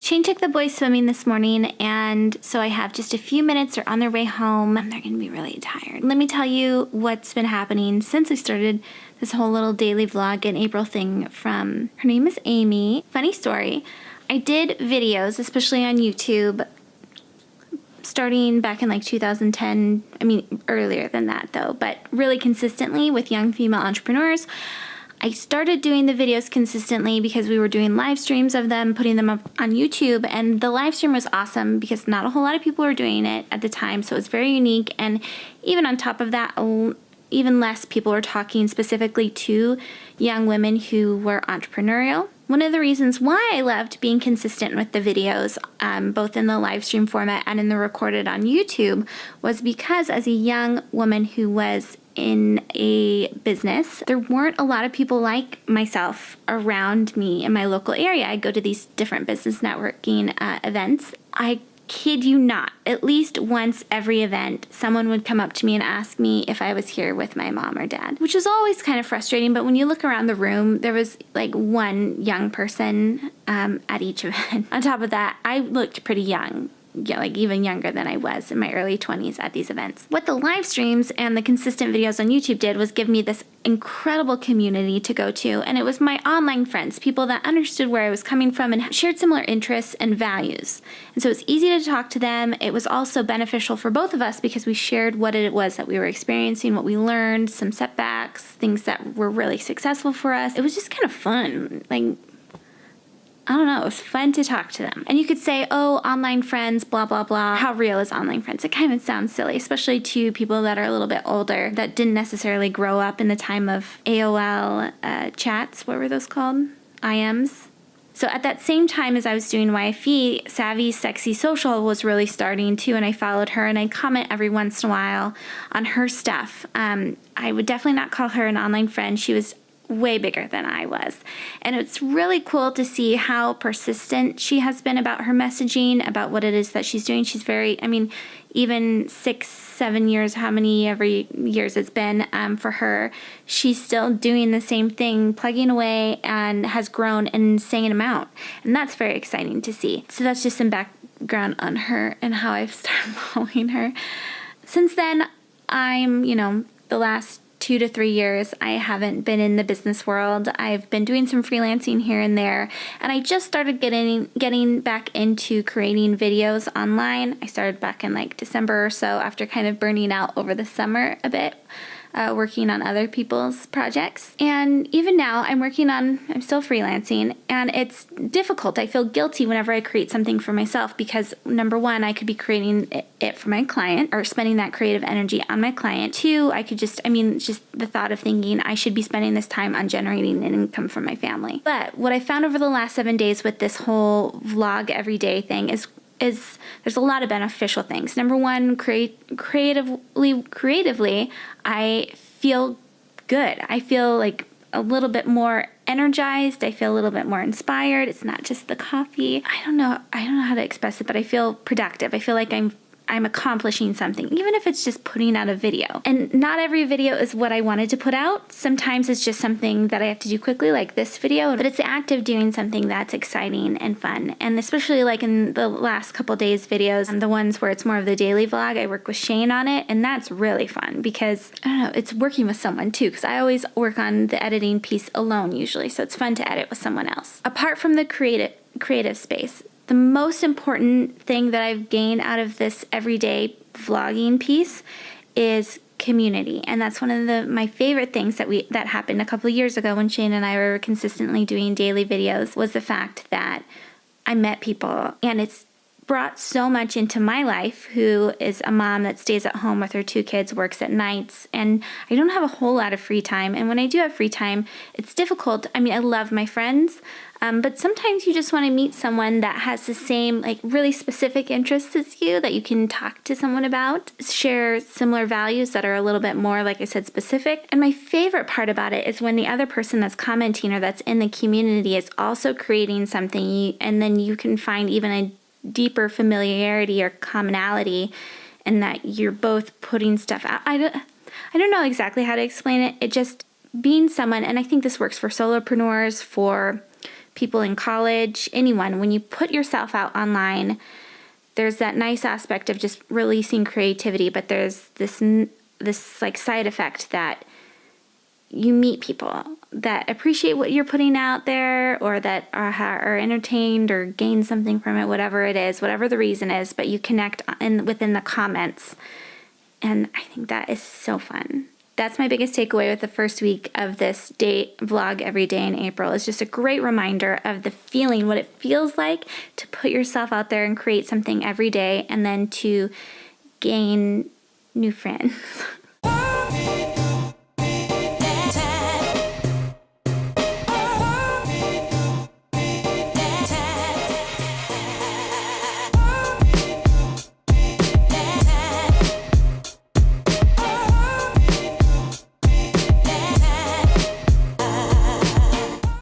Shane took the boys swimming this morning, and so I have just a few minutes. They're on their way home, and they're going to be really tired. Let me tell you what's been happening since I started this whole little daily vlog in April thing from, her name is Amy. Funny story, I did videos, especially on YouTube, starting back in like 2010, earlier than that though, but really consistently with young female entrepreneurs. I started doing the videos consistently because we were doing live streams of them, putting them up on YouTube, and the live stream was awesome because not a whole lot of people were doing it at the time, so it was very unique. And even on top of that, even less people were talking specifically to young women who were entrepreneurial. One of the reasons why I loved being consistent with the videos, both in the live stream format and in the recorded on YouTube, was because as a young woman who was in a business, there weren't a lot of people like myself around me in my local area. I go to these different business networking events. I kid you not, at least once every event, someone would come up to me and ask me if I was here with my mom or dad, which was always kind of frustrating. But when you look around the room, there was like one young person at each event. On top of that, I looked pretty young. Yeah, like even younger than I was in my early 20s at these events. What the live streams and the consistent videos on YouTube did was give me this incredible community to go to, and it was my online friends, people that understood where I was coming from and shared similar interests and values. And so it was easy to talk to them. It was also beneficial for both of us because we shared what it was that we were experiencing, what we learned, some setbacks, things that were really successful for us. It was just kind of fun. I don't know, it was fun to talk to them. And you could say, oh, online friends, blah, blah, blah. How real is online friends? It kind of sounds silly, especially to people that are a little bit older that didn't necessarily grow up in the time of AOL chats. What were those called? IMs. So at that same time as I was doing YFE, Savvy Sexy Social was really starting too, and I followed her and I comment every once in a while on her stuff. I would definitely not call her an online friend. She was way bigger than I was. And it's really cool to see how persistent she has been about her messaging, about what it is that she's doing. She's very, even 6-7 years, how many every years it's been for her, she's still doing the same thing, plugging away, and has grown an insane amount. And that's very exciting to see. So that's just some background on her and how I've started following her. Since then, I'm, the last 2 to 3 years, I haven't been in the business world. I've been doing some freelancing here and there, and I just started getting back into creating videos online. I started back in like December or so after kind of burning out over the summer a bit, working on other people's projects. And even now I'm still freelancing, and it's difficult. I feel guilty whenever I create something for myself because number one, I could be creating it for my client or spending that creative energy on my client. Two, I could just the thought of thinking I should be spending this time on generating an income for my family. But what I found over the last 7 days with this whole vlog everyday thing is there's a lot of beneficial things. Number one, creatively, I feel good. I feel like a little bit more energized. I feel a little bit more inspired. It's not just the coffee. I don't know how to express it, but I feel productive. I feel like I'm accomplishing something, even if it's just putting out a video. And not every video is what I wanted to put out. Sometimes it's just something that I have to do quickly, like this video, but it's the act of doing something that's exciting and fun. And especially like in the last couple days videos, the ones where it's more of the daily vlog, I work with Shane on it, and that's really fun because, I don't know, it's working with someone too, because I always work on the editing piece alone usually, so it's fun to edit with someone else. Apart from the creative space, the most important thing that I've gained out of this everyday vlogging piece is community. And that's one of my favorite things that happened a couple of years ago when Shane and I were consistently doing daily videos, was the fact that I met people, and it's brought so much into my life, who is a mom that stays at home with her 2 kids, works at nights, and I don't have a whole lot of free time. And when I do have free time, it's difficult. I love my friends, but sometimes you just want to meet someone that has the same, really specific interests as you, that you can talk to someone about, share similar values that are a little bit more, like I said, specific. And my favorite part about it is when the other person that's commenting or that's in the community is also creating something, and then you can find even a deeper familiarity or commonality, and that you're both putting stuff out. I don't know exactly how to explain it. It just being someone, and I think this works for solopreneurs, for people in college, anyone. When you put yourself out online, there's that nice aspect of just releasing creativity, but there's this like side effect that you meet people that appreciate what you're putting out there, or that are entertained or gain something from it, whatever it is, whatever the reason is, but you connect within the comments. And I think that is so fun. That's my biggest takeaway with the first week of this vlog every day in April. It's just a great reminder of the feeling, what it feels like to put yourself out there and create something every day, and then to gain new friends.